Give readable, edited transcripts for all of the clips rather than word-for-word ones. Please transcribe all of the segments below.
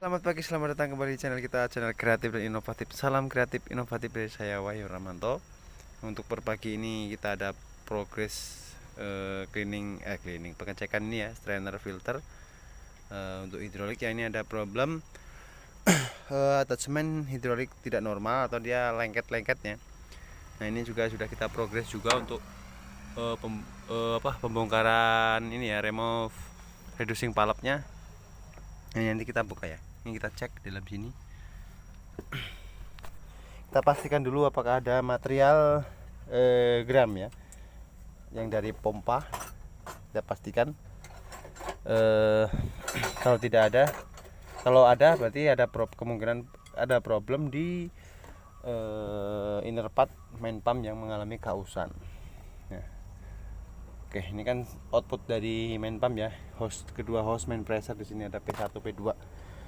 Selamat pagi, selamat datang kembali di channel kita, channel kreatif dan inovatif. Salam kreatif inovatif dari saya, Wahyu Ramanto. Untuk per pagi ini kita ada progres cleaning pengecekan ini ya, strainer filter untuk hidrolik ya. Ini ada problem attachment hidrolik tidak normal atau dia lengket-lengketnya. Nah, ini juga sudah kita progres juga untuk pembongkaran ini ya, remove reducing valve-nya. Nah, nanti kita buka ya. Ini kita cek di dalam sini. Kita pastikan dulu apakah ada material gram ya, yang dari pompa. Kita pastikan kalau tidak ada, kalau ada berarti ada kemungkinan ada problem di inner part main pump yang mengalami kausan. Nah, oke, ini kan output dari main pump ya, kedua hose main pressure. Di sini ada P1, P2.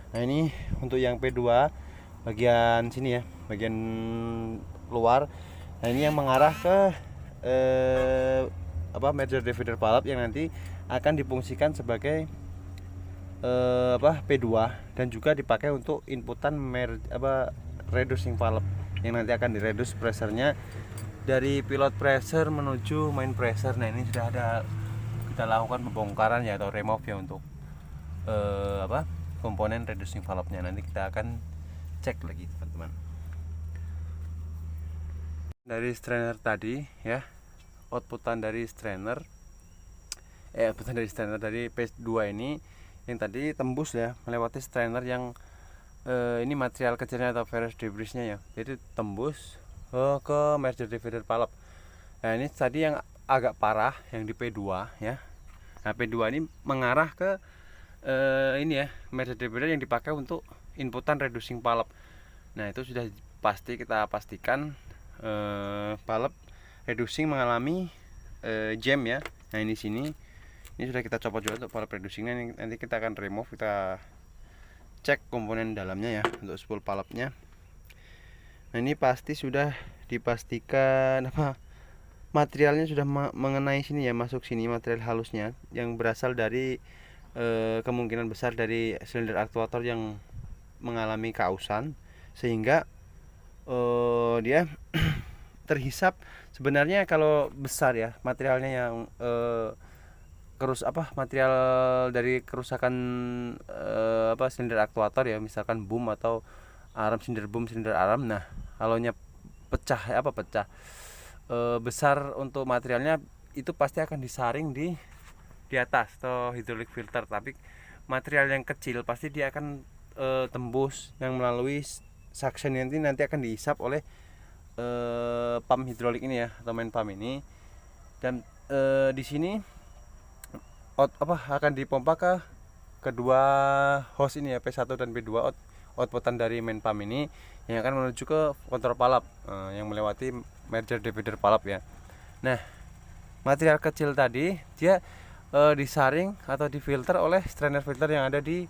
Nah, ini untuk yang P2 bagian sini ya, bagian luar. Nah, ini yang mengarah ke major divider valve yang nanti akan difungsikan sebagai P2 dan juga dipakai untuk inputan reducing valve yang nanti akan direduce pressure-nya dari pilot pressure menuju main pressure. Nah, ini sudah ada kita lakukan pembongkaran ya atau remove ya untuk komponen reducing valve-nya. Nanti kita akan cek lagi teman-teman. Dari strainer tadi ya, outputan dari strainer dari P2 ini yang tadi tembus ya, melewati strainer yang ini material kecilnya atau ferrous debrisnya ya, jadi tembus ke major divider valve. Nah, ini tadi yang agak parah yang di P2 ya. Nah, P2 ini mengarah ke ini ya, major divider yang dipakai untuk inputan reducing valve. Nah, itu sudah pasti kita pastikan valve reducing mengalami jam ya. Nah, ini sudah kita copot juga untuk valve reducingnya. Nanti kita akan remove, kita cek komponen dalamnya ya untuk spool valve-nya. Nah, ini pasti sudah dipastikan materialnya sudah mengenai sini ya, masuk sini material halusnya yang berasal dari kemungkinan besar dari silinder aktuator yang mengalami kausan, sehingga dia terhisap. Sebenarnya kalau besar ya materialnya yang material dari kerusakan silinder aktuator ya, misalkan boom atau arm, silinder arm. Nah, kalau pecah besar untuk materialnya, itu pasti akan disaring di atas atau hidrolik filter. Tapi material yang kecil pasti dia akan tembus yang melalui suction, nanti akan dihisap oleh pump hidrolik ini ya, atau main pump ini. Dan di sini akan dipompa ke kedua hose ini ya, P1 dan P2, outputan dari main pump ini yang akan menuju ke kontrol valve yang melewati major divider valve ya. Nah, material kecil tadi dia disaring atau difilter oleh strainer filter yang ada di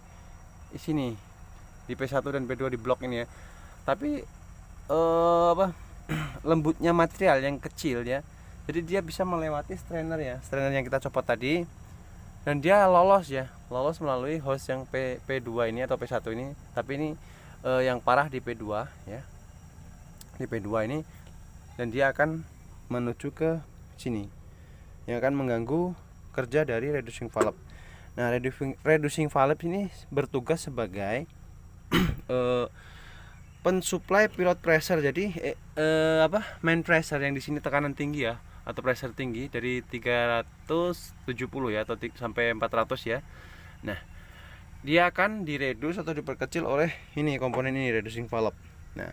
sini di P1 dan P2 di blok ini ya. Tapi lembutnya material yang kecil ya, jadi dia bisa melewati strainer ya, strainer yang kita copot tadi, dan dia lolos melalui hose yang P2 ini atau P1 ini. Tapi ini yang parah di P2 ya, di P2 ini, dan dia akan menuju ke sini yang akan mengganggu kerja dari reducing valve. Nah, reducing valve ini bertugas sebagai pensuplai pilot pressure. Jadi main pressure yang di sini tekanan tinggi ya, atau pressure tinggi dari 370 ya, atau sampai 400 ya. Nah, dia akan direduce atau diperkecil oleh ini komponen ini, reducing valve. Nah,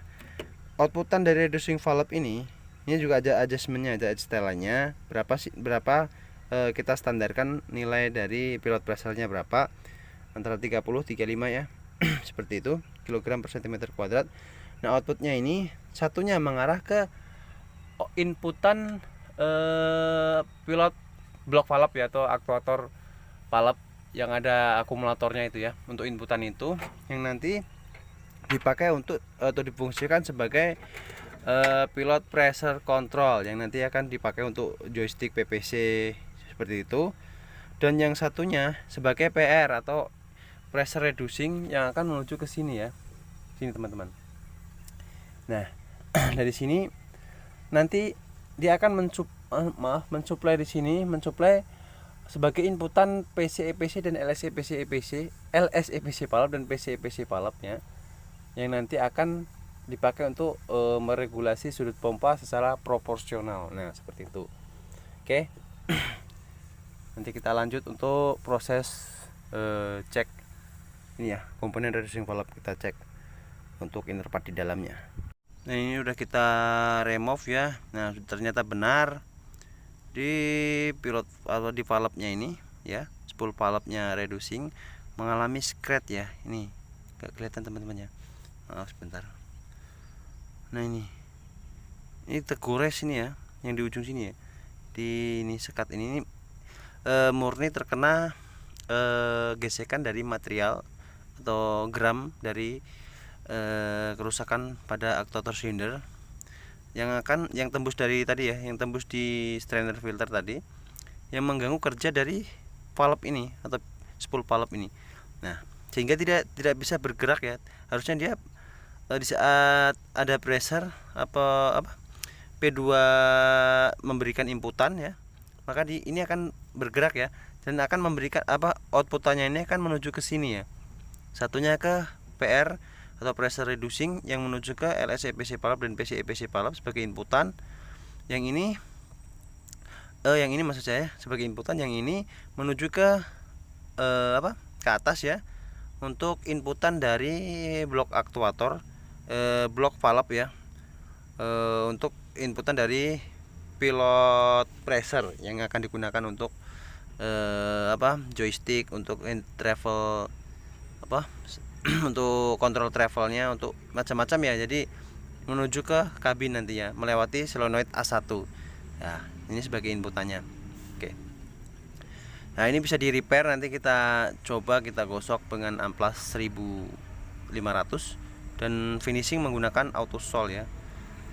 outputan dari reducing valve ini juga ada adjustmentnya, ada setelannya berapa kita standarkan nilai dari pilot pressure-nya berapa, antara 30-35 ya seperti itu, kilogram per cm kuadrat. Nah, outputnya ini satunya mengarah ke inputan pilot block valve ya, atau aktuator valve yang ada akumulatornya itu ya, untuk inputan itu yang nanti dipakai untuk atau difungsikan sebagai pilot pressure control yang nanti akan dipakai untuk joystick PPC seperti itu. Dan yang satunya sebagai PR atau pressure reducing yang akan menuju ke sini ya, sini teman-teman. Nah dari sini nanti dia akan mensuplai di sini, mensuplai sebagai inputan PC EPC dan LS EPC valve dan PC EPC valve ya, yang nanti akan dipakai untuk meregulasi sudut pompa secara proporsional. Nah seperti itu. Oke. Nanti kita lanjut untuk proses cek ini ya, komponen reducing valve kita cek untuk inner part di dalamnya. Nah ini udah kita remove ya. Nah ternyata benar di pilot atau di valve-nya ini ya, spool valve-nya reducing mengalami scratch ya. Ini gak kelihatan teman-teman ya, maaf sebentar. Nah ini tergores ini ya, yang di ujung sini ya, di ini sekat ini murni terkena gesekan dari material atau gram dari kerusakan pada actuator silinder yang tembus dari tadi ya, yang tembus di strainer filter tadi, yang mengganggu kerja dari valve ini atau spool valve ini. Nah sehingga tidak bisa bergerak ya. Harusnya dia di saat ada pressure P2 memberikan inputan ya, maka ini akan bergerak ya, dan akan memberikan outputannya ini akan menuju ke sini ya. Satunya ke PR atau pressure reducing yang menuju ke LS EPC valve dan PC EPC valve sebagai inputan. Yang ini maksud saya sebagai inputan, yang ini menuju ke ke atas ya, untuk inputan dari blok aktuator, blok valve ya, untuk inputan dari pilot pressure yang akan digunakan untuk joystick, untuk travel untuk kontrol travelnya, untuk macam-macam ya. Jadi menuju ke kabin nantinya melewati solenoid A1 ya, ini sebagai inputannya. Oke. Nah ini bisa di repair, nanti kita coba kita gosok dengan amplas 1500 dan finishing menggunakan autosol ya.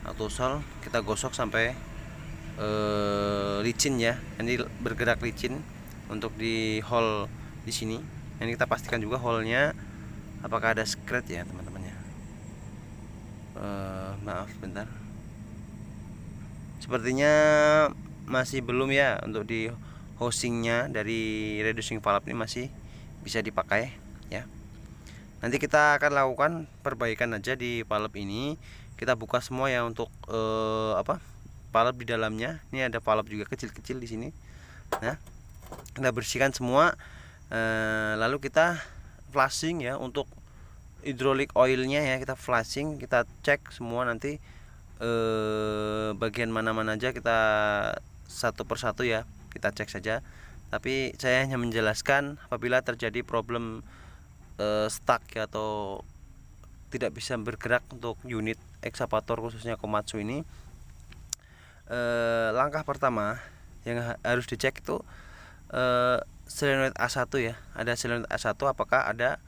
Autosol kita gosok sampai licin ya, ini bergerak licin untuk di hole di sini. Ini kita pastikan juga hole-nya apakah ada scratch ya teman-teman ya. Maaf bentar, sepertinya masih belum ya, untuk di housingnya dari reducing valve ini masih bisa dipakai ya. Nanti kita akan lakukan perbaikan aja di valve ini. Kita buka semua ya untuk valve di dalamnya. Ini ada valve juga kecil-kecil di sini. Nah, kita bersihkan semua. Lalu kita flushing ya, untuk hydraulic oilnya ya, kita flushing, kita cek semua nanti bagian mana-mana aja kita satu persatu ya, kita cek saja. Tapi saya hanya menjelaskan apabila terjadi problem stuck ya, atau tidak bisa bergerak untuk unit ekskavator khususnya Komatsu ini, langkah pertama yang harus dicek itu solenoid A1 ya. Ada solenoid A1, apakah ada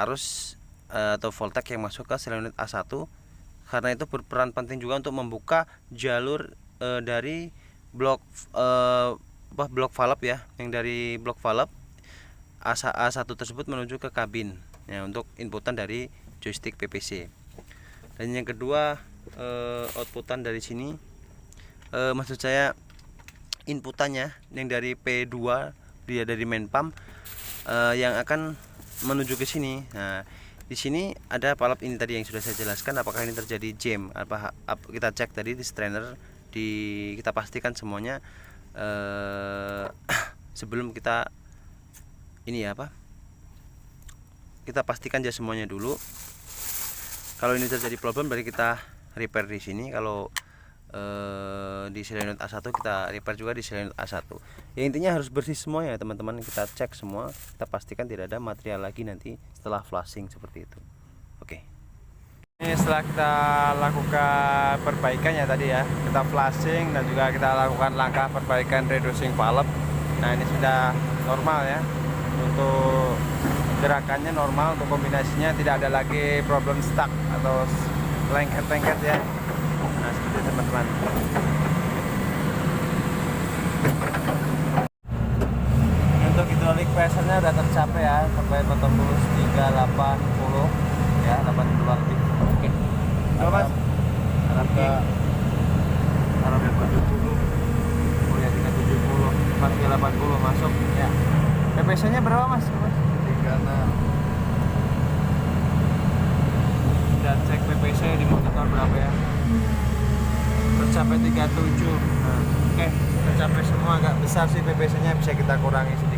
arus atau voltage yang masuk ke solenoid A1, karena itu berperan penting juga untuk membuka jalur dari blok valve ya, yang dari blok valve A1 tersebut menuju ke kabin ya, untuk inputan dari joystick PPC. Dan yang kedua, outputan dari sini, maksud saya inputannya yang dari P2 dia dari main pump yang akan menuju ke sini. Nah, di sini ada valve ini tadi yang sudah saya jelaskan, apakah ini terjadi jam kita cek tadi di strainer, kita pastikan semuanya sebelum kita ini ya kita pastikan aja semuanya dulu. Kalau ini terjadi problem berarti kita repair di sini. Kalau di solenoid A1 kita repair juga di solenoid A1 ya. Intinya harus bersih semua ya teman-teman. Kita cek semua, kita pastikan tidak ada material lagi nanti setelah flushing seperti itu. Oke. Ini setelah kita lakukan perbaikan ya tadi ya, kita flushing dan juga kita lakukan langkah perbaikan reducing valve. Nah ini sudah normal ya, untuk gerakannya normal, untuk kombinasinya tidak ada lagi problem stuck atau lengket-lengket ya. Nah seperti itu teman-teman. Untuk hidrolik pressure-nya sudah tercapai ya, sampai 380 ya, 80 lebih. Oke. Berapa, Mas? Arab Ke Arab yang 70. Oh ya 370. Pas 380 masuk ya. PPC-nya berapa, Mas? 36. Dan cek PPC di motor berapa ya? Tercapai 37. Nah, oke, tercapai semua. Agak besar sih PPC-nya, bisa kita kurangi sedikit.